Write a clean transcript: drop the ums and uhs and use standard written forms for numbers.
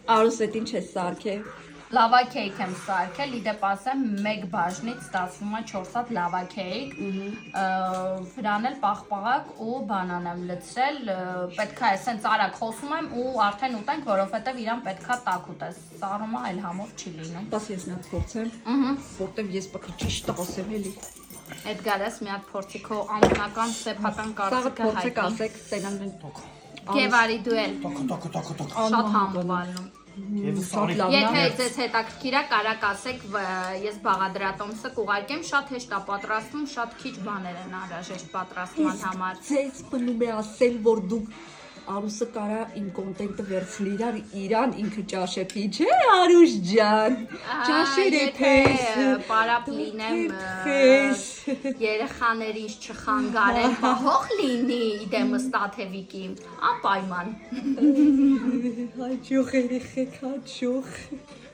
Արուսետ ինչ ես սարքել։ Լավա քեյք եմ սարքել, իդեպ ասեմ, մեկ բաժնից ստացվում է 4 հատ լավա քեյք, վրան էլ պաղպաղակ ու բանան եմ լցրել, պետք է սենց արագ խոսում եմ ու արդեն ուտենք, որովհետև իրան պետք է տաք ուտես, սառումը այլ համով չի լինում։ Բաս ես նա փորձեմ, որտեվ ես պետք է ճիշտ ասեմ էլի։ Էդգարս մի հատ փորձի քո անձնական սեփական կարծիքը Փորձեք հայտնի։ ասեք, տենան Գևարի դու էլ Տակ։ շատ համովալնում։ Եթե ձեզ հետաքրքիր է, կարաք ասեք, ես բաղադրատոմսը կուղարկեմ, շատ հեշտ է պատրաստվում, շատ քիչ բաներ են անհրաժեշտ պատրաստման համար։ Ձեզ պնում է ասել, որ դուք Արուսը կարա իմ կոնտենտը վերցնի իրան ինքը ճաշեփի, չէ Արուշ ջան, ճաշերը պես, պարապ լինեմ, պես, երեխաներիս չխանգարեն, հող լինի իդեմս տաթևիկի, անպայման։ հաճող երեխեք, հաճող։